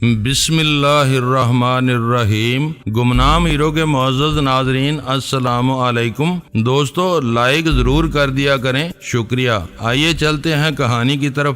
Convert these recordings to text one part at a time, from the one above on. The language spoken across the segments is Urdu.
بسم اللہ الرحمن الرحیم۔ گمنام ہیرو کے معزز ناظرین السلام علیکم۔ دوستو لائک ضرور کر دیا کریں، شکریہ۔ آئیے چلتے ہیں کہانی کی طرف۔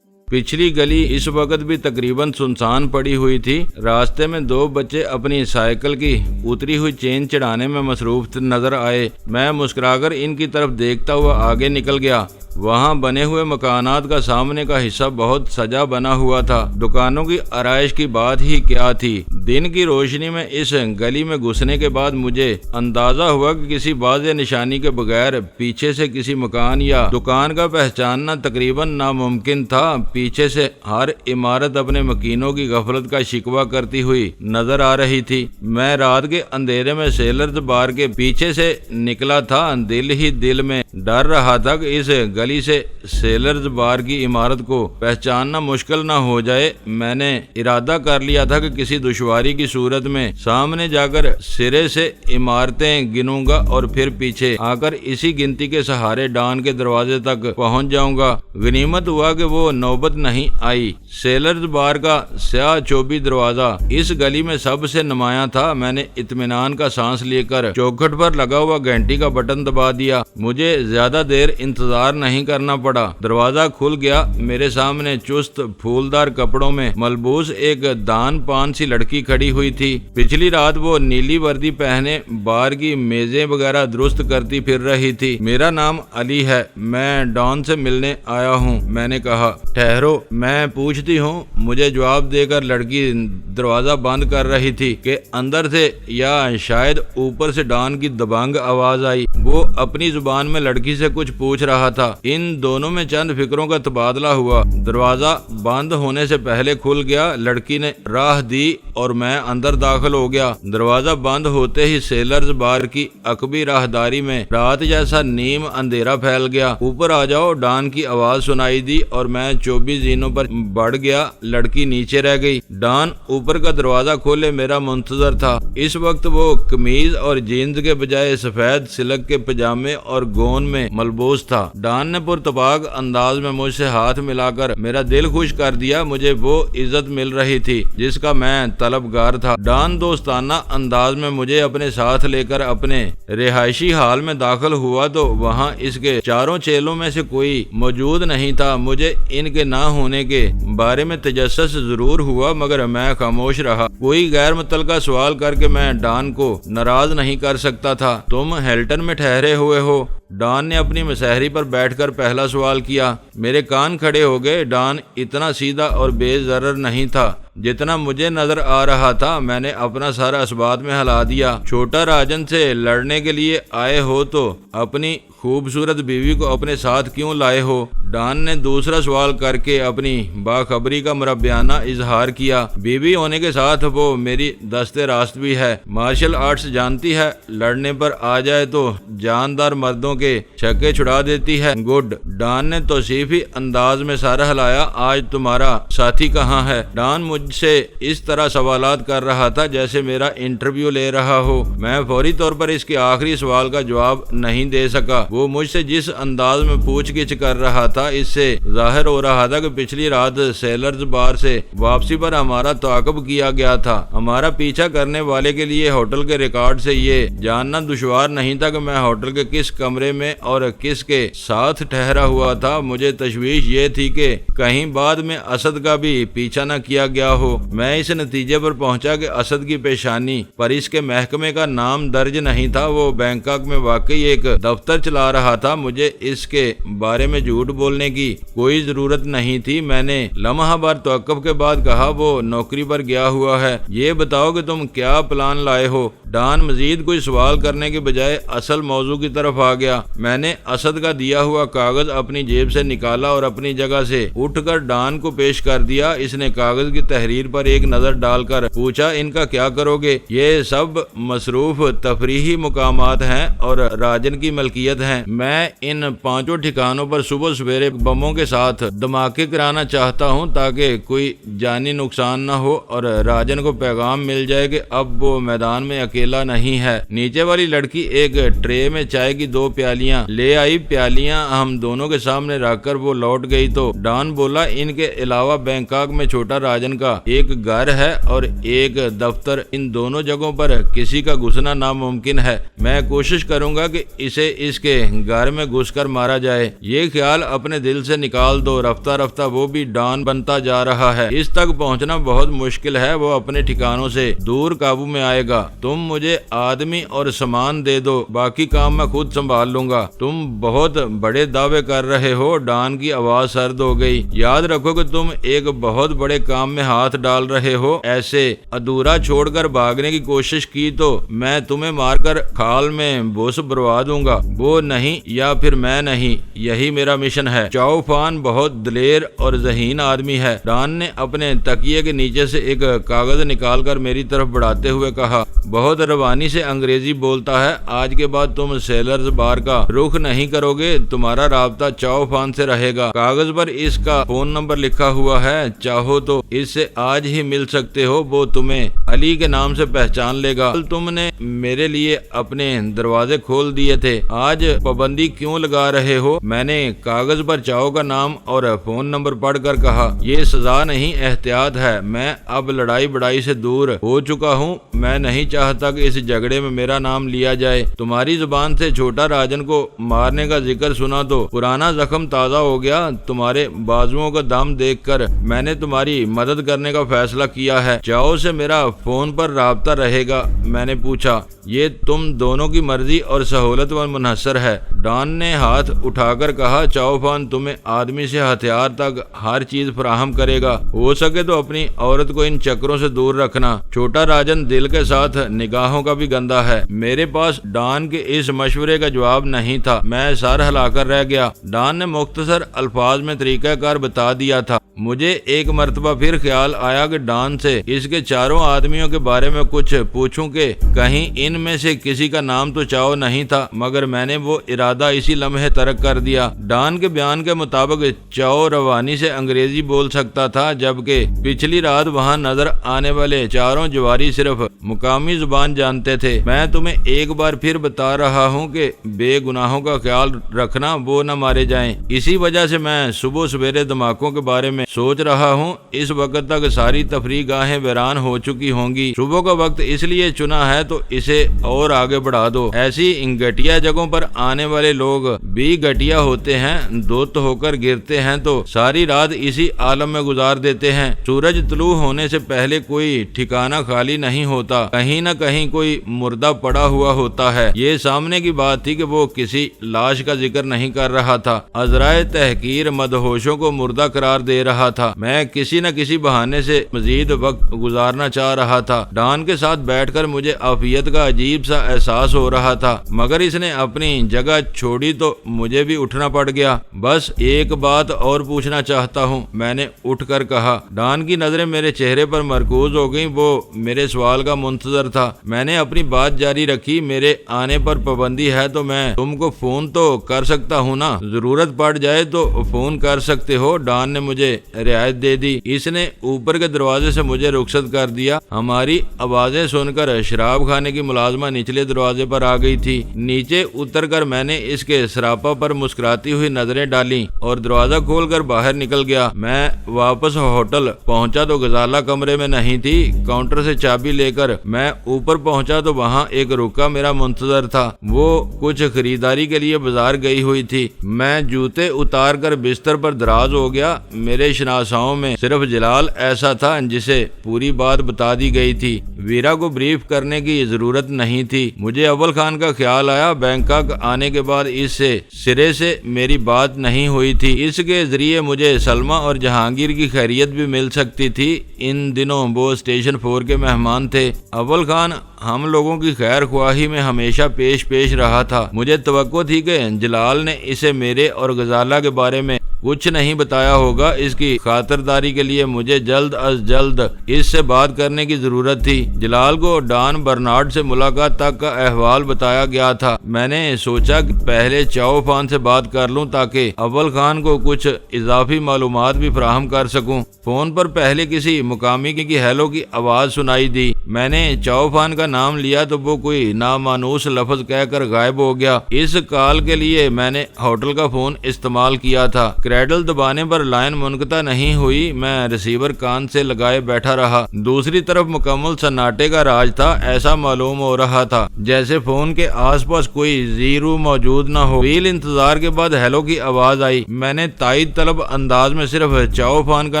پچھلی گلی اس وقت بھی تقریباً سنسان پڑی ہوئی تھی۔ راستے میں دو بچے اپنی سائیکل کی اتری ہوئی چین چڑھانے میں مصروف نظر آئے۔ میں مسکرا کر ان کی طرف دیکھتا ہوا آگے نکل گیا۔ وہاں بنے ہوئے مکانات کا سامنے کا حصہ بہت سجا بنا ہوا تھا۔ دکانوں کی آرائش کی بات ہی کیا تھی۔ دن کی روشنی میں اس گلی میں گھسنے کے بعد مجھے اندازہ ہوا کہ کسی واضح نشانی کے بغیر پیچھے سے کسی مکان یا دکان کا پہچاننا تقریباً ناممکن تھا۔ پیچھے سے ہر عمارت اپنے مکینوں کی غفلت کا شکوہ کرتی ہوئی نظر آ رہی تھی۔ میں رات کے اندھیرے میں سیلرز بار کے پیچھے سے نکلا تھا۔ دل ہی دل میں ڈر رہا تھا کہ اس گلی سے سیلرز بار کی عمارت کو پہچاننا مشکل نہ ہو جائے۔ میں نے ارادہ کر لیا تھا کہ کسی دشواری کی صورت میں سامنے جا کر سرے سے عمارتیں گنوں گا اور پھر پیچھے آ کر اسی گنتی کے سہارے ڈان کے دروازے تک پہنچ جاؤں گا۔ غنیمت ہوا کہ وہ نوبت نہیں آئی۔ سیلرز بار کا سیاہ چوبی دروازہ اس گلی میں سب سے نمایاں تھا۔ میں نے اطمینان کا سانس لے کر چوکھٹ پر لگا ہوا گھنٹی کا بٹن دبا دیا۔ مجھے زیادہ دیر انتظار نہیں کرنا پڑا۔ دروازہ کھل گیا۔ میرے سامنے چست پھولدار کپڑوں میں ملبوس ایک دان پان سی لڑکی کھڑی ہوئی تھی۔ پچھلی رات وہ نیلی وردی پہنے بار کی میزیں وغیرہ درست کرتی پھر رہی تھی۔ میرا نام علی ہے، میں ڈان سے ملنے آیا ہوں، میں نے کہا۔ ٹھہرو، میں پوچھتی ہوں، مجھے جواب دے کر لڑکی دروازہ بند کر رہی تھی کہ اندر سے یا شاید اوپر سے ڈان کی دبانگ آواز آئی۔ وہ اپنی زبان میں لڑکی سے کچھ پوچھ رہا تھا۔ ان دونوں میں چند فکروں کا تبادلہ ہوا۔ دروازہ بند ہونے سے پہلے کھل گیا۔ لڑکی نے راہ دی اور میں اندر داخل ہو گیا۔ دروازہ بند ہوتے ہی سیلرز بار کی عقبی راہداری میں رات جیسا نیم اندھیرا پھیل گیا۔ اوپر آ جاؤ، ڈان کی آواز سنائی دی اور میں 24 زینوں پر بڑھ گیا۔ لڑکی نیچے رہ گئی۔ ڈان اوپر کا دروازہ کھولے میرا منتظر تھا۔ اس وقت وہ قمیض اور جینز کے بجائے سفید سلک کے پجامے اور گون میں ملبوس تھا۔ ڈان نے پرتپاک انداز میں مجھ سے ہاتھ ملا کر میرا دل خوش کر دیا۔ مجھے وہ عزت مل رہی تھی جس کا میں طلبگار تھا۔ ڈان دوستانہ انداز میں مجھے اپنے ساتھ لے کر اپنے رہائشی حال میں داخل ہوا تو وہاں اس کے چاروں چیلوں میں سے کوئی موجود نہیں تھا۔ مجھے ان کے نہ ہونے کے بارے میں تجسس ضرور ہوا مگر میں خاموش رہا۔ کوئی غیر متعلقہ سوال کر کے میں ڈان کو ناراض نہیں کر سکتا تھا۔ تم ہیلٹن میں ٹھہرے ہوئے ہو؟ ڈان نے اپنی مسہری پر بیٹھ کر پہلا سوال کیا۔ میرے کان کھڑے ہو گئے۔ ڈان اتنا سیدھا اور بے ضرر نہیں تھا جتنا مجھے نظر آ رہا تھا۔ میں نے اپنا سارا اسبات میں ہلا دیا۔ چھوٹا راجن سے لڑنے کے لیے آئے ہو تو اپنی خوبصورت بیوی کو اپنے ساتھ کیوں لائے ہو؟ ڈان نے دوسرا سوال کر کے اپنی باخبری کا مربیانہ اظہار کیا۔ بیوی ہونے کے ساتھ وہ میری دست راست بھی ہے۔ مارشل آرٹس جانتی ہے، لڑنے پر آ جائے تو جاندار مردوں کے چھکے چھڑا دیتی ہے۔ گڈ، ڈان نے توصیفی انداز میں سر ہلایا۔ آج تمہارا ساتھی کہاں ہے؟ ڈان مجھ سے اس طرح سوالات کر رہا تھا جیسے میرا انٹرویو لے رہا ہو۔ میں فوری طور پر اس کے آخری سوال کا جواب نہیں دے سکا۔ وہ مجھ سے جس انداز میں پوچھ گچھ کر رہا تھا اس سے ظاہر ہو رہا تھا کہ پچھلی رات سیلرز بار سے واپسی پر ہمارا تعاقب کیا گیا تھا۔ ہمارا پیچھا کرنے والے کے لیے ہوٹل کے ریکارڈ سے یہ جاننا دشوار نہیں تھا کہ میں ہوٹل کے کس کمرے میں اور کس کے ساتھ ٹھہرا ہوا تھا۔ مجھے تشویش یہ تھی کہ کہیں بعد میں اسد کا بھی پیچھا نہ کیا گیا ہو۔ میں اس نتیجے پر پہنچا کہ اسد کی پیشانی پر اس کے محکمے کا نام درج نہیں تھا۔ وہ بینکاک میں واقعی ایک دفتر چلا رہا تھا۔ مجھے اس کے بارے میں جھوٹ بولنے کی کوئی ضرورت نہیں تھی۔ میں نے لمحہ بار توقف کے بعد کہا، وہ نوکری پر گیا ہوا ہے۔ یہ بتاؤ کہ تم کیا پلان لائے ہو؟ ڈان مزید کوئی سوال کرنے کے بجائے اصل موضوع کی طرف آ گیا۔ میں نے اسد کا دیا ہوا کاغذ اپنی جیب سے نکالا اور اپنی جگہ سے اٹھ کر ڈان کو پیش کر دیا۔ اس نے کاغذ کی تحریر پر ایک نظر ڈال کر پوچھا، ان کا کیا کرو گے؟ یہ سب مصروف تفریحی مقامات ہیں اور راجن کی ملکیت ہیں۔ میں ان 5 ٹھکانوں پر صبح سویرے بموں کے ساتھ دھماکے کرانا چاہتا ہوں تاکہ کوئی جانی نقصان نہ ہو اور راجن کو پیغام مل جائے کہ اب وہ میدان میں اکیلے اکیلا نہیں ہے۔ نیچے والی لڑکی ایک ٹرے میں چائے کی 2 پیالیاں لے آئی۔ پیالیاں ہم دونوں کے سامنے رکھ کر وہ لوٹ گئی تو ڈان بولا، ان کے علاوہ بینکاک میں چھوٹا راجن کا ایک گھر ہے اور ایک دفتر، ان دونوں جگہوں پر کسی کا گھسنا ناممکن ہے۔ میں کوشش کروں گا کہ اسے اس کے گھر میں گھس کر مارا جائے۔ یہ خیال اپنے دل سے نکال دو۔ رفتہ رفتہ وہ بھی ڈان بنتا جا رہا ہے۔ اس تک پہنچنا بہت مشکل ہے، وہ اپنے ٹھکانوں سے دور قابو میں آئے گا۔ تم مجھے آدمی اور سامان دے دو، باقی کام میں خود سنبھال لوں گا۔ تم بہت بڑے دعوے کر رہے ہو۔ ڈان کی آواز سرد ہو گئی۔ یاد رکھو کہ تم ایک بہت بڑے کام میں ہاتھ ڈال رہے ہو۔ ایسے ادھورا چھوڑ کر بھاگنے کی کوشش کی تو میں تمہیں مار کر کھال میں بوس بروا دوں گا۔ وہ نہیں یا پھر میں نہیں، یہی میرا مشن ہے۔ چاؤ فان بہت دلیر اور ذہین آدمی ہے۔ ڈان نے اپنے تکیے کے نیچے سے ایک کاغذ نکال کر میری طرف بڑھاتے ہوئے کہا، بہت روانی سے انگریزی بولتا ہے۔ آج کے بعد تم سیلرز بار کا رخ نہیں کرو گے، تمہارا رابطہ چاؤ فان سے رہے گا۔ کاغذ پر اس کا فون نمبر لکھا ہوا ہے، چاہو تو اس سے آج ہی مل سکتے ہو۔ وہ تمہیں علی کے نام سے پہچان لے گا۔ تم نے میرے لیے اپنے دروازے کھول دیے تھے، آج پابندی کیوں لگا رہے ہو؟ میں نے کاغذ پر چاؤ کا نام اور فون نمبر پڑھ کر کہا، یہ سزا نہیں، احتیاط ہے۔ میں اب لڑائی بڑائی سے دور ہو چکا ہوں، میں نہیں چاہتا کہ اس جھگڑے میں میرا نام لیا جائے۔ تمہاری زبان سے چھوٹا راجن کو مارنے کا ذکر سنا تو پرانا زخم تازہ ہو گیا۔ تمہارے بازوؤں کا دم دیکھ کر میں نے تمہاری مدد کرنے کا فیصلہ کیا ہے۔ چاؤ سے میرا فون پر رابطہ رہے گا؟ میں نے پوچھا۔ یہ تم دونوں کی مرضی اور سہولت پر منحصر ہے، ڈان نے ہاتھ اٹھا کر کہا۔ چاؤ فان تمہیں آدمی سے ہتھیار تک ہر چیز فراہم کرے گا، ہو سکے تو اپنی عورت کو ان چکروں سے دور رکھنا۔ چھوٹا راجن دل کے ساتھ نگاہوں کا بھی گندا ہے۔ میرے پاس ڈان کے اس مشورے کا جواب نہیں تھا، میں سر ہلا کر رہ گیا۔ ڈان نے مختصر الفاظ میں طریقہ کار بتا دیا تھا۔ مجھے ایک مرتبہ پھر خیال آیا کہ ڈان سے اس کے چاروں آدمیوں کے بارے میں کچھ پوچھوں کہ کہیں ان میں سے کسی کا نام تو چاؤ نہیں تھا، مگر میں نے وہ ارادہ اسی لمحے ترک کر دیا۔ ڈان کے بیان کے مطابق چاؤ روانی سے انگریزی بول سکتا تھا، جبکہ پچھلی رات وہاں نظر آنے والے چاروں جواری صرف مقامی زبان جانتے تھے۔ میں تمہیں ایک بار پھر بتا رہا ہوں کہ بے گناہوں کا خیال رکھنا، وہ نہ مارے جائیں۔ اسی وجہ سے میں صبح سویرے دھماکوں کے بارے میں سوچ رہا ہوں۔ اس وقت تک ساری تفریح گاہیں ویران ہو چکی ہوں گی۔ صبح کا وقت اس لیے چنا ہے تو اسے اور آگے بڑھا دو۔ ایسی گھٹیا جگہوں پر آنے والے لوگ بھی گھٹیا ہوتے ہیں، دوت ہو کر گرتے ہیں تو ساری رات اسی عالم میں گزار دیتے ہیں۔ سورج طلوع ہونے سے پہلے کوئی ٹھکانہ خالی نہیں ہوتا، کہیں نہ کہیں کوئی مردہ پڑا ہوا ہوتا ہے۔ یہ سامنے کی بات تھی کہ وہ کسی لاش کا ذکر نہیں کر رہا تھا، عذرائے تحقیر مدہوشوں کو مردہ قرار دے رہا تھا۔ میں کسی نہ کسی بہانے سے مزید وقت گزارنا چاہ رہا تھا۔ ڈان کے ساتھ بیٹھ کر مجھے عافیت کا عجیب سا احساس ہو رہا تھا، مگر اس نے اپنی جگہ چھوڑی تو مجھے بھی اٹھنا پڑ گیا۔ بس ایک بات اور پوچھنا چاہتا ہوں، میں نے اٹھ کر کہا۔ ڈان کی نظریں میرے چہرے پر مرکوز ہو گئیں، وہ میرے سوال کا منتظر تھا۔ میں نے اپنی بات جاری رکھی، میرے آنے پر پابندی ہے تو میں تم کو فون تو کر سکتا ہوں نا، ضرورت پڑ جائے تو فون کر سکتے ہو۔ ڈان نے مجھے رعایت دے دی۔ اس نے اوپر کے دروازے سے مجھے رخصت کر دیا۔ ہماری آوازیں سن کر شراب کھانے کی ملازمہ نچلے دروازے پر آ گئی تھی۔ نیچے اتر کر میں نے اس کے سراپا پر مسکراتی ہوئی نظریں ڈالیں اور دروازہ کھول کر باہر نکل گیا۔ میں واپس ہوٹل پہنچا تو غزالہ کمرے میں نہیں تھی۔ کاؤنٹر سے چابی لے کر میں اوپر پہنچا تو وہاں ایک رکا میرا منتظر تھا۔ وہ کچھ خریداری کے لیے بازار گئی ہوئی تھی۔ میں جوتے اتار کر بستر پر دراز ہو گیا۔ میرے شناساؤں میں صرف جلال ایسا تھا جسے پوری بات بتا دی گئی تھی، ویرا کو بریف کرنے کی ضرورت نہیں تھی۔ مجھے اول خان کا خیال آیا، بینکاک آنے کے بعد اس سے سرے سے میری بات نہیں ہوئی تھی، اس کے ذریعے مجھے سلمہ اور جہانگیر کی خیریت بھی مل سکتی تھی۔ ان دنوں وہ اسٹیشن 4 کے مہمان تھے۔ اول خان ہم لوگوں کی خیر خواہی میں ہمیشہ پیش رہا تھا۔ مجھے توقع تھی کہ جلال نے اسے میرے اور غزالہ کے بارے میں کچھ نہیں بتایا ہوگا، اس کی خاطرداری کے لیے مجھے جلد از جلد اس سے بات کرنے کی ضرورت تھی۔ جلال کو ڈان برنارڈ سے ملاقات تک کا احوال بتایا گیا تھا۔ میں نے سوچا کہ پہلے چاؤ فان سے بات کر لوں تاکہ اول خان کو کچھ اضافی معلومات بھی فراہم کر سکوں۔ فون پر پہلے کسی مقامی کی ہیلو کی آواز سنائی دی۔ میں نے چاؤ فان کا نام لیا تو وہ کوئی نامانوس لفظ کہہ کر غائب ہو گیا۔ اس کال کے لیے میں نے ہوٹل کا فون استعمال کیا تھا۔ کریڈل دبانے پر لائن منقطع نہیں ہوئی، میں ریسیور کان سے لگائے بیٹھا رہا۔ دوسری طرف مکمل سناٹے کا راج تھا۔ ایسا معلوم ہو رہا تھا جیسے فون کے آس پاس کوئی زیرو موجود نہ ہو۔ طویل انتظار کے بعد ہیلو کی آواز آئی۔ میں نے تائید طلب انداز میں صرف چاؤ فان کا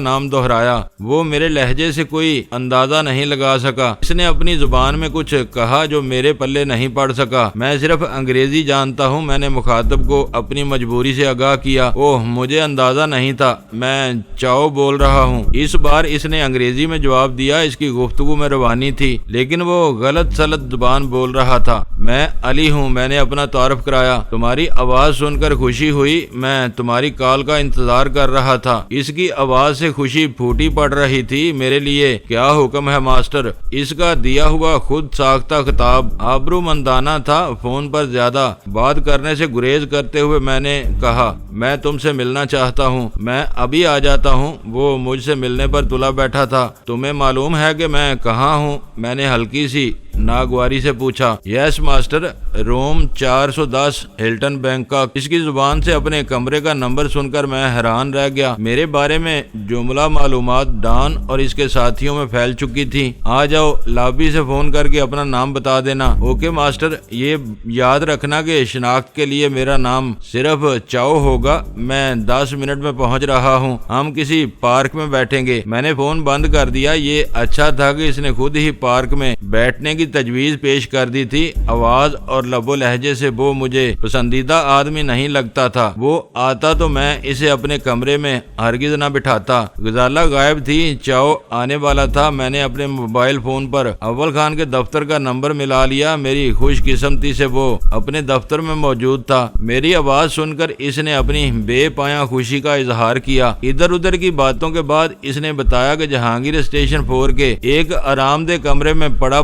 نام دہرایا۔ وہ میرے لہجے سے کوئی اندازہ نہیں لگا سکا۔ اس نے اپنی زبان میں کچھ کہا جو میرے پلے نہیں پڑ سکا۔ میں صرف انگریزی جانتا ہوں۔ میں نے مخاطب کو اپنی مجبوری سے آگاہ کیا۔ اوہ، مجھے اندازہ نہیں تھا، میں چاؤ بول رہا ہوں۔ اس بار اس نے انگریزی میں جواب دیا۔ اس کی گفتگو میں روانی تھی لیکن وہ غلط سلط زبان بول رہا تھا۔ میں علی ہوں، میں نے اپنا تعارف کرایا۔ تمہاری آواز سن کر خوشی ہوئی، میں تمہاری کال کا انتظار کر رہا تھا۔ اس کی آواز سے خوشی پھوٹی پڑ رہی تھی۔ میرے لیے کیا حکم ہے ماسٹر؟ اس کا دیا ہوا خود ساختہ خطاب آبرو مندانہ تھا۔ فون پر زیادہ بات کرنے سے گریز کرتے ہوئے میں نے کہا، میں تم سے ملنا چاہتا ہوں، میں ابھی آ جاتا ہوں۔ وہ مجھ سے ملنے پر تلا بیٹھا تھا۔ تمہیں معلوم ہے کہ میں کہاں ہوں؟ میں نے ہلکی سی ناگواری سے پوچھا۔ یس ماسٹر، روم 410 ہلٹن بینکاک۔ اس کی زبان سے اپنے کمرے کا نمبر سن کر میں حیران رہ گیا۔ میرے بارے میں جملہ معلومات ڈان اور اس کے ساتھیوں میں پھیل چکی تھی۔ آ جاؤ، لابی سے فون کر کے اپنا نام بتا دینا۔ اوکے ماسٹر، یہ یاد رکھنا کہ شناخت کے لیے میرا نام صرف چاؤ ہوگا۔ میں 10 منٹ میں پہنچ رہا ہوں۔ ہم کسی پارک میں بیٹھیں گے۔ میں نے فون بند کر دیا۔ یہ اچھا تھا کہ اس نے خود ہی پارک میں بیٹھنے کی تجویز پیش کر دی تھی۔ آواز اور لب و لہجے سے وہ مجھے پسندیدہ آدمی نہیں لگتا تھا۔ وہ آتا تو میں اسے اپنے کمرے میں ہرگز نہ بٹھاتا۔ غزالہ غائب تھی، چاؤ آنے والا تھا۔ میں نے اپنے موبائل فون پر اول خان کے دفتر کا نمبر ملا لیا۔ میری خوش قسمتی سے وہ اپنے دفتر میں موجود تھا۔ میری آواز سن کر اس نے اپنی بے پایاں خوشی کا اظہار کیا۔ ادھر ادھر کی باتوں کے بعد اس نے بتایا کہ جہانگیر اسٹیشن 4 کے ایک آرام دہ کمرے میں پڑا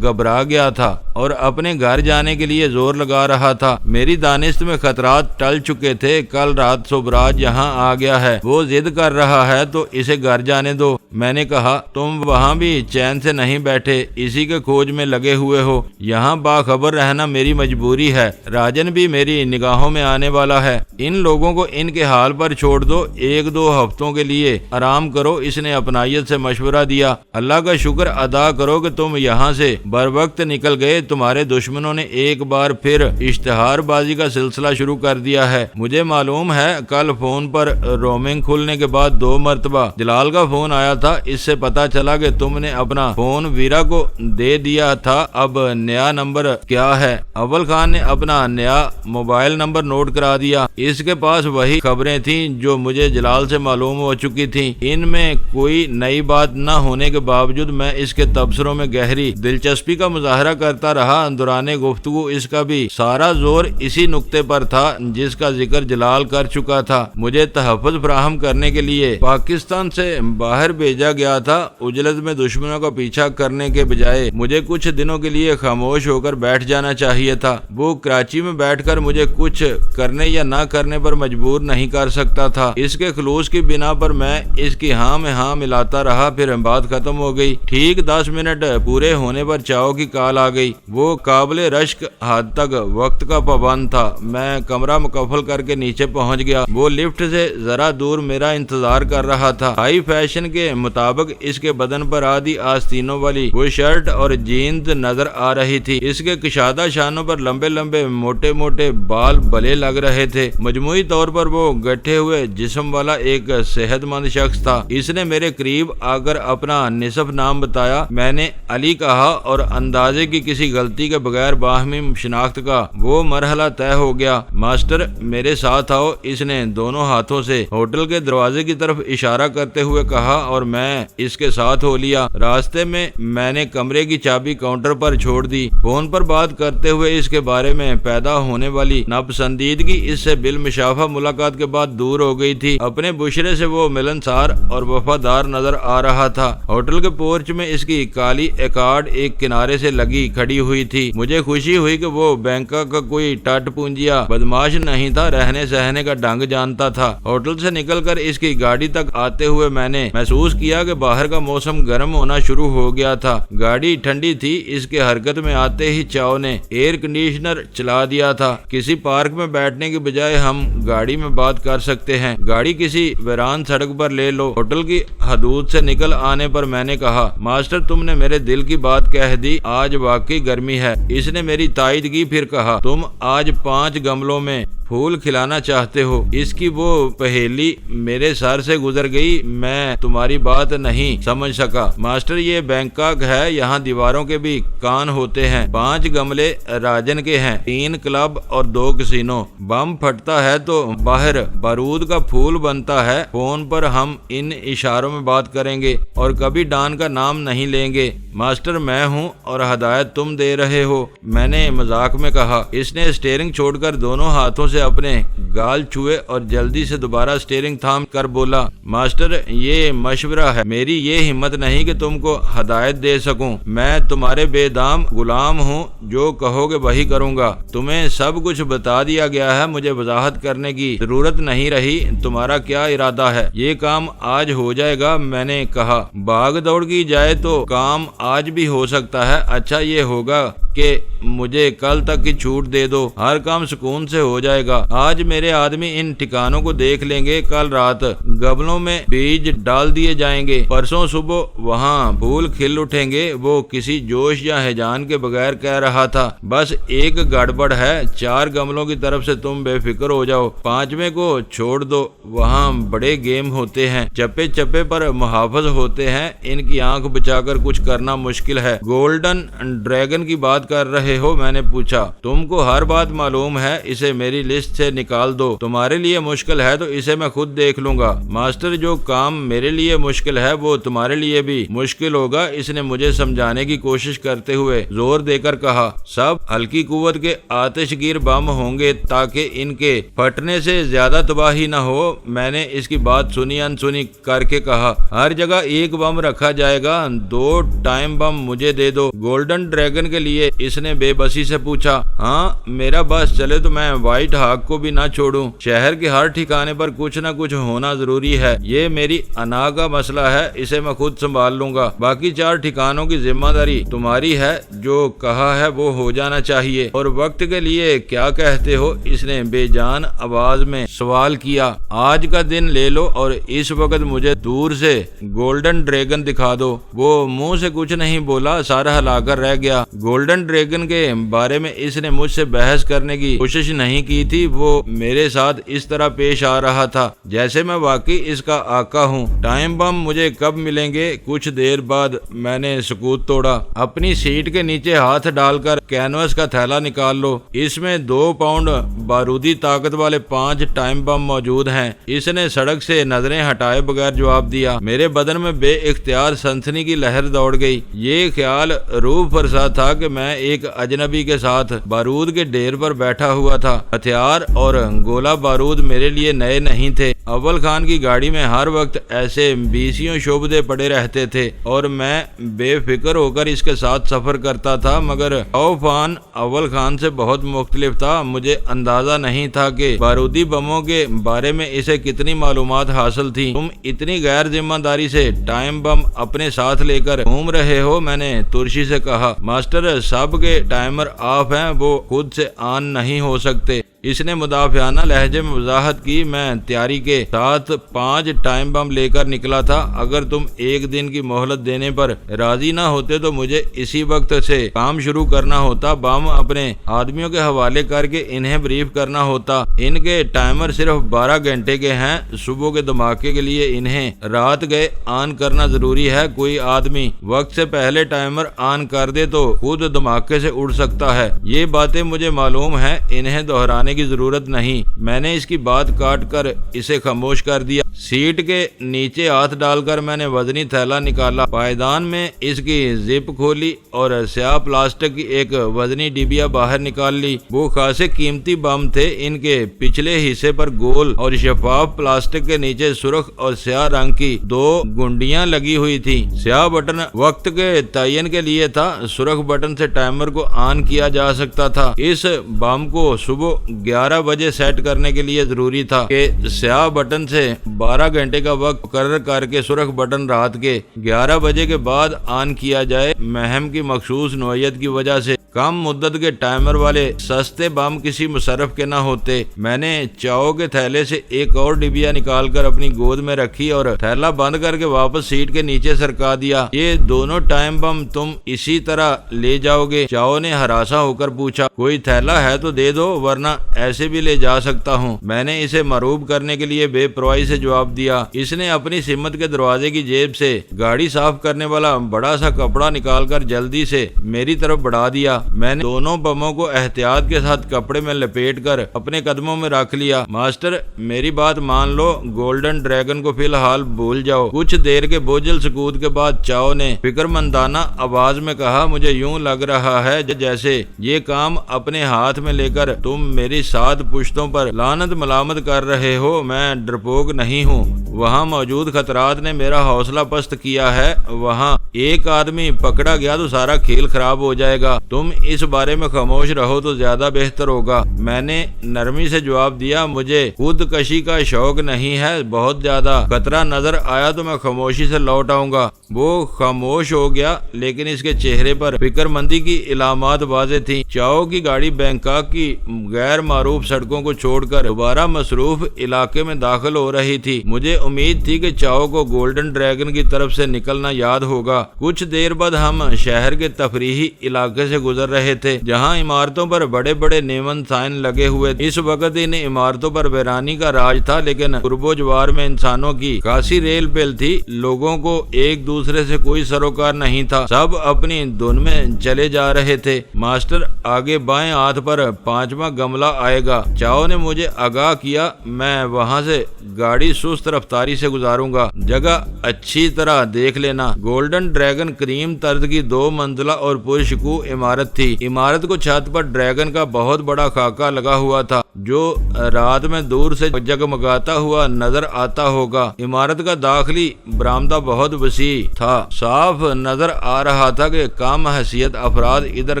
گھبرا گیا تھا اور اپنے گھر جانے کے لیے زور لگا رہا تھا۔ میری دانست میں خطرات ٹل چکے تھے۔ کل رات صبراج یہاں آ گیا ہے، وہ ضد کر رہا ہے تو اسے گھر جانے دو۔ میں نے کہا، تم وہاں بھی چین سے نہیں بیٹھے، اسی کے کھوج میں لگے ہوئے ہو۔ یہاں باخبر رہنا میری مجبوری ہے۔ راجن بھی میری نگاہوں میں آنے والا ہے۔ ان لوگوں کو ان کے حال پر چھوڑ دو، 1-2 ہفتوں کے لیے آرام کرو۔ اس نے اپنائیت سے مشورہ دیا۔ اللہ کا شکر ادا کرو کہ تم یہاں سے بر وقت نکل گئے۔ تمہارے دشمنوں نے ایک بار پھر اشتہار بازی کا سلسلہ شروع کر دیا ہے۔ مجھے معلوم ہے کل فون پر رومنگ کھلنے کے بعد 2 مرتبہ جلال کا فون آیا تھا۔ اس سے پتا چلا کہ تم نے اپنا فون ویرا کو دے دیا تھا۔ اب نیا نمبر کیا ہے؟ اول خان نے اپنا نیا موبائل نمبر نوٹ کرا دیا۔ اس کے پاس وہی خبریں تھیں جو مجھے جلال سے معلوم ہو چکی تھیں۔ ان میں کوئی نئی بات نہ ہونے کے باوجود میں اس کے تبصروں میں گہری دلچسپی کا مظاہرہ کرتا رہا۔ دوران گفتگو اس کا بھی سارا زور اسی نقطے پر تھا جس کا ذکر جلال کر چکا تھا۔ مجھے تحفظ فراہم کرنے کے لیے پاکستان سے باہر بھیجا گیا تھا۔ اجلت میں دشمنوں کا پیچھا کرنے کے بجائے مجھے کچھ دنوں کے لیے خاموش ہو کر بیٹھ جانا چاہیے تھا۔ وہ کراچی میں بیٹھ کر مجھے کچھ کرنے یا نہ کرنے پر مجبور نہیں کر سکتا تھا۔ اس کے خلوص کی بنا پر میں اس کی ہاں میں ہاں ملاتا رہا۔ پھر بات ختم ہو گئی۔ ٹھیک 10 منٹ پورے ہونے پر چاؤ کی کال آ گئی۔ وہ قابل رشک حد تک وقت کا پابند تھا۔ میں کمرہ مکفل کر کے نیچے پہنچ گیا۔ وہ لفٹ سے ذرا دور میرا انتظار کر رہا تھا۔ ہائی فیشن کے مطابق اس کے بدن پر آدھی آستینوں والی وہ شرٹ اور جینز نظر آ رہی تھی۔ اس کے کشادہ شانوں پر لمبے لمبے موٹے موٹے بال بلے لگ رہے تھے۔ مجموعی طور پر وہ گٹھے ہوئے جسم والا ایک صحت مند شخص تھا۔ اس نے میرے قریب آ کر اپنا نصف نام بتایا۔ میں نے علی کہا اور اندازے کی کسی غلطی کے بغیر باہمی شناخت کا وہ مرحلہ طے ہو گیا۔ ماسٹر میرے ساتھ آؤ، اس نے دونوں ہاتھوں سے ہوٹل کے دروازے کی طرف اشارہ کرتے ہوئے کہا اور میں اس کے ساتھ ہو لیا۔ راستے میں نے کمرے کی چابی کاؤنٹر پر چھوڑ دی۔ فون پر بات کرتے ہوئے اس کے بارے میں پیدا ہونے والی ناپسندیدگی اس سے بالمشافہ ملاقات کے بعد دور ہو گئی تھی۔ اپنے بشرے سے وہ ملنسار اور وفادار نظر آ رہا تھا۔ ہوٹل کے پورچ میں اس کی کالی ایکارڈ ایک کنارے سے لگی کھڑی ہوئی تھی۔ مجھے خوشی ہوئی کہ وہ بینکاک کا کوئی ٹٹ پونجیا بدماش نہیں تھا، رہنے سہنے کا ڈھنگ جانتا تھا۔ ہوٹل سے نکل کر اس کی گاڑی تک آتے ہوئے میں نے محسوس کیا کہ باہر کا موسم گرم ہونا شروع ہو گیا تھا۔ گاڑی ٹھنڈی تھی۔ اس کے حرکت میں آتے ہی چاؤ نے ایئر کنڈیشنر چلا دیا تھا۔ کسی پارک میں بیٹھنے کی بجائے ہم گاڑی میں بات کر سکتے ہیں۔ گاڑی کسی ویران سڑک پر لے لو۔ ہوٹل کی حدود سے نکل آنے پر میں نے کہا، ماسٹر تم نے میرے دل کی بات کہہ دی، آج واقعی گرمی ہے۔ اس نے میری تائید کی، پھر کہا، تم آج 5 گملوں میں پھول کھلانا چاہتے ہو۔ اس کی وہ پہیلی میرے سر سے گزر گئی۔ میں تمہاری بات نہیں سمجھ سکا۔ ماسٹر یہ بینکاک ہے، یہاں دیواروں کے بھی کان ہوتے ہیں۔ 5 گملے راجن کے ہیں، 3 کلب اور 2 کسینو۔ بم پھٹتا ہے تو باہر بارود کا پھول بنتا ہے۔ فون پر ہم ان اشاروں میں بات کریں گے اور کبھی ڈان کا نام نہیں لیں گے۔ ماسٹر میں ہوں اور ہدایت تم دے رہے ہو، میں نے مذاق میں کہا۔ اس نے اسٹیئرنگ چھوڑ کر دونوں ہاتھوں سے اپنے گال چھوئے اور جلدی سے دوبارہ اسٹیئرنگ تھام کر بولا، ماسٹر یہ مشورہ ہے، میری یہ ہمت نہیں کہ تم کو ہدایت دے سکوں۔ میں تمہارے بے دام غلام ہوں، جو کہو گے وہی کروں گا۔ تمہیں سب کچھ بتا دیا گیا ہے، مجھے وضاحت کرنے کی ضرورت نہیں رہی۔ تمہارا کیا ارادہ ہے؟ یہ کام آج ہو جائے گا، میں نے کہا۔ بھاگ دوڑ کی جائے تو کام آج بھی ہو سکتا ہے۔ اچھا یہ ہوگا کہ مجھے کل تک کی چھوٹ دے دو، ہر کام سکون سے ہو جائے گا۔ آج میرے آدمی ان ٹھکانوں کو دیکھ لیں گے، کل رات گملوں میں بیج ڈال دیے جائیں گے، پرسوں صبح وہاں پھول کھل اٹھیں گے۔ وہ کسی جوش یا ہیجان کے بغیر کہہ رہا تھا، بس ایک گڑبڑ ہے، 4 گملوں کی طرف سے تم بے فکر ہو جاؤ، 5ویں کو چھوڑ دو، وہاں بڑے گیم ہوتے ہیں، چپے چپے پر محافظ ہوتے ہیں، ان کی آنکھ بچا کر کچھ کرنا مشکل ہے۔ گولڈن ڈریگن کی بات کر رہے ہو؟ میں نے پوچھا۔ تم کو ہر بات معلوم ہے، اسے میری لسٹ سے نکال دو۔ تمہارے لیے مشکل ہے تو اسے میں خود دیکھ لوں گا۔ ماسٹر جو کام میرے لیے مشکل ہے وہ تمہارے لیے بھی مشکل ہوگا، اس نے مجھے سمجھانے کی کوشش کرتے ہوئے زور دے کر کہا۔ سب ہلکی قوت کے آتش گیر بم ہوں گے تاکہ ان کے پھٹنے سے زیادہ تباہی نہ ہو۔ میں نے اس کی بات سنی انسنی کر کے کہا، ہر جگہ ایک بم رکھا جائے گا، 2 ٹائم بم مجھے دے دو۔ گولڈن ڈریگن کے لیے؟ اس نے بے بسی سے پوچھا۔ ہاں میرا بس چلے تو میں وائٹ ہاک کو بھی نہ چھوڑوں۔ شہر کے ہر ٹھکانے پر کچھ نہ کچھ ہونا ضروری ہے، یہ میری انا کا مسئلہ ہے، اسے میں خود سنبھال لوں گا۔ باقی 4 ٹھکانوں کی ذمہ داری تمہاری ہے، جو کہا ہے وہ ہو جانا چاہیے۔ اور وقت کے لیے کیا کہتے ہو؟ اس نے بے جان آواز میں سوال کیا۔ آج کا دن لے لو اور اس وقت مجھے دور سے گولڈن ڈریگن دکھا دو۔ وہ منہ سے کچھ نہیں بولا، سر ہلا کر رہ گیا۔ گولڈن ڈریگن کے بارے میں اس نے مجھ سے بحث کرنے کی کوشش نہیں کی تھی، وہ میرے ساتھ اس طرح پیش آ رہا تھا جیسے میں واقعی اس کا آقا ہوں۔ ٹائم بم مجھے کب ملیں گے؟ کچھ دیر بعد میں نے سکوت توڑا۔ اپنی سیٹ کے نیچے ہاتھ ڈال کر کینوس کا تھیلا نکال لو، اس میں 2 پاؤنڈ بارودی طاقت والے 5 ٹائم بم موجود ہیں۔ اس نے سڑک سے نظریں ہٹائے بغیر جواب دیا۔ میرے بدن میں بے اختیار سنسنی کی لہر دوڑ گئی۔ یہ خیال روح فرسا تھا کہ میں ایک اجنبی کے ساتھ بارود کے ڈھیر پر بیٹھا ہوا تھا۔ ہتھیار اور گولہ بارود میرے لیے نئے نہیں تھے۔ اول خان کی گاڑی میں ہر وقت ایسے 20 شعبدے پڑے رہتے تھے اور میں بے فکر ہو کر اس کے ساتھ سفر کرتا تھا، مگر خوفان اول خان سے بہت مختلف تھا۔ مجھے اندازہ نہیں تھا کہ بارودی بموں کے بارے میں اسے کتنی معلومات حاصل تھی۔ تم اتنی غیر ذمہ داری سے ٹائم بم اپنے ساتھ لے کر گھوم رہے ہو؟ میں نے ترشی سے کہا۔ ماسٹر سب کے ٹائمر آف ہیں، وہ خود سے آن نہیں ہو سکتے۔ اس نے مدافعانہ لہجے میں وضاحت کی، میں تیاری کے ساتھ 5 ٹائم بم لے کر نکلا تھا، اگر تم 1 دن کی مہلت دینے پر راضی نہ ہوتے تو مجھے اسی وقت سے کام شروع کرنا ہوتا، بم اپنے آدمیوں کے حوالے کر کے انہیں بریف کرنا ہوتا، ان کے ٹائمر صرف 12 گھنٹے کے ہیں، صبح کے دھماکے کے لیے انہیں رات گئے آن کرنا ضروری ہے، کوئی آدمی وقت سے پہلے ٹائمر آن کر دے تو خود دھماکے سے اڑ سکتا ہے، یہ باتیں مجھے معلوم ہیں، انہیں دہرانے کی ضرورت نہیں۔ میں نے اس کی بات کاٹ کر اسے خاموش کر دیا۔ سیٹ کے نیچے ہاتھ ڈال کر میں نے وزنی تھیلا نکالا، پائیدان میں اس کی زپ کھولی اور سیاہ پلاسٹک کی ایک وزنی ڈبیا باہر نکال لی۔ وہ خاصے قیمتی بم تھے، ان کے پچھلے حصے پر گول اور شفاف پلاسٹک کے نیچے سرخ اور سیاہ رنگ کی 2 گنڈیاں لگی ہوئی تھی۔ سیاہ بٹن وقت کے تعین کے لیے تھا، سرخ بٹن سے ٹائمر کو آن کیا جا سکتا تھا۔ اس بم کو صبح 11 بجے سیٹ کرنے کے لیے ضروری تھا کہ سیاہ بٹن سے 12 گھنٹے کا وقت مقرر کر کے سرخ بٹن رات کے 11 بجے کے بعد آن کیا جائے۔ مہم کی مخصوص نوعیت کی وجہ سے کم مدت کے ٹائمر والے سستے بم کسی مصرف کے نہ ہوتے۔ میں نے چاؤ کے تھیلے سے ایک اور ڈبیا نکال کر اپنی گود میں رکھی اور تھیلا بند کر کے واپس سیٹ کے نیچے سرکا دیا۔ یہ دونوں ٹائم بم تم اسی طرح لے جاؤ گے؟ چاؤ نے ہراساں ہو کر پوچھا۔ کوئی تھیلا ہے تو دے دو، ورنہ ایسے بھی لے جا سکتا ہوں، میں نے اسے مروب کرنے کے لیے بے پرواہی سے جواب دیا۔ اس نے اپنی سمت کے دروازے کی جیب سے گاڑی صاف کرنے والا بڑا سا کپڑا نکال کر جلدی سے میری طرف بڑھا دیا۔ میں نے دونوں بموں کو احتیاط کے ساتھ کپڑے میں لپیٹ کر اپنے قدموں میں رکھ لیا۔ ماسٹر میری بات مان لو، گولڈن ڈریگن کو فی الحال بھول جاؤ۔ کچھ دیر کے بوجھل سکوت کے بعد چاؤ نے فکر مندانہ آواز میں کہا، مجھے یوں لگ رہا ہے جیسے یہ کام اپنے ہاتھ میں لے کر تم میری 7 پشتوں پر لعنت ملامت کر رہے ہو۔ میں ڈرپوک نہیں ہوں، وہاں موجود خطرات نے میرا حوصلہ پست کیا ہے، وہاں ایک آدمی پکڑا گیا تو سارا کھیل خراب ہو جائے گا، تم اس بارے میں خاموش رہو تو زیادہ بہتر ہوگا۔ میں نے نرمی سے جواب دیا، مجھے خود کشی کا شوق نہیں ہے، بہت زیادہ خطرہ نظر آیا تو میں خاموشی سے لوٹ آؤں گا۔ وہ خاموش ہو گیا، لیکن اس کے چہرے پر فکر مندی کی علامات واضح تھیں۔ چاؤ کی گاڑی بینکاک کی غیر معروف سڑکوں کو چھوڑ کر دوبارہ مصروف علاقے میں داخل ہو رہی تھی۔ مجھے امید تھی کہ چاؤ کو گولڈن ڈریگن کی طرف سے نکلنا یاد ہوگا۔ کچھ دیر بعد ہم شہر کے تفریحی علاقے سے گزر رہے تھے، جہاں عمارتوں پر بڑے بڑے نیون سائن لگے ہوئے۔ اس وقت ان عمارتوں پر ویرانی کا راج تھا، لیکن قرب و جوار میں انسانوں کی خاصی ریل پیل تھی۔ لوگوں کو ایک دوسرے سے کوئی سروکار نہیں تھا، سب اپنی دھن میں چلے جا رہے تھے۔ ماسٹر آگے بائیں ہاتھ پر 5واں گملہ آئے گا، چاؤ نے مجھے آگاہ کیا۔ میں وہاں سے گاڑی سست رفتاری سے گزاروں گا، جگہ اچھی طرح دیکھ لینا۔ گولڈن ڈریگن کریم طرز کی 2 منزلہ اور پرشکوہ عمارت تھی۔ عمارت کو چھت پر ڈریگن کا بہت بڑا خاکہ لگا ہوا تھا، جو رات میں دور سے جگمگاتا ہوا نظر آتا ہوگا۔ عمارت کا داخلی برآمدہ بہت وسیع تھا، صاف نظر آ رہا تھا کہ کم حیثیت افراد ادھر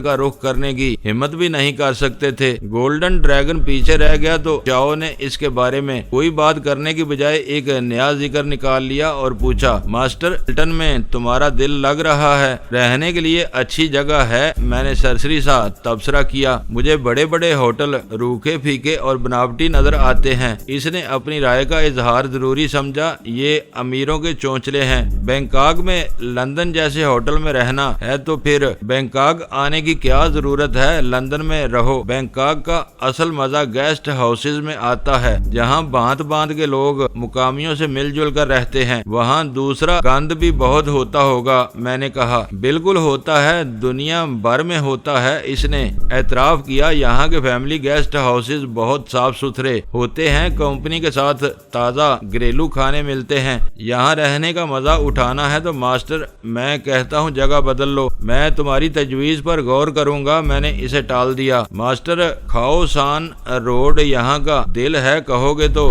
کا رخ کرنے کی ہمت بھی نہیں کر سکتے تھے۔ گولڈن ڈریگن پیچھے رہ گیا تو چاؤ نے اس کے بارے میں کوئی بات کرنے کی بجائے ایک نیا ذکر نکال لیا اور پوچھا، ماسٹر ہلٹن میں تمہارا دل لگ رہا ہے؟ رہنے کے لیے اچھی جگہ ہے، میں نے سرسری سا تبصرہ کیا۔ مجھے بڑے بڑے ہوٹل روکھے پھیکے اور بناوٹی نظر آتے ہیں۔ اس نے اپنی رائے کا اظہار ضروری سمجھا، یہ امیروں کے چونچلے ہیں۔ بینکاک میں لندن جیسے ہوٹل میں رہنا ہے تو پھر بینکاک آنے کی کیا ضرورت ہے؟ لندن میں رہو۔ بینکاک کا اصل مزہ گیسٹ ہاؤسز میں آتا ہے، جہاں بانت باندھ کے لوگ مقامیوں سے مل جل کر رہتے ہیں۔ وہاں دوسرا گند بھی بہت ہوتا ہوگا، میں نے کہا۔ بالکل ہوتا ہے، دنیا بھر میں ہوتا ہے، اس نے اعتراف کیا۔ یہاں کے فیملی گیسٹ ہاؤسز بہت صاف ستھرے ہوتے ہیں، کمپنی کے ساتھ تازہ گھریلو کھانے ملتے ہیں۔ یہاں رہنے کا مزہ اٹھانا ہے تو ماسٹر میں کہتا ہوں جگہ بدل لو، میں تمہاری تجویز پر غور کروں گا۔ میں نے اسے ٹال دیا۔ ماسٹر کھاؤ سان روڈ یہاں کا دل ہے، کہو گے تو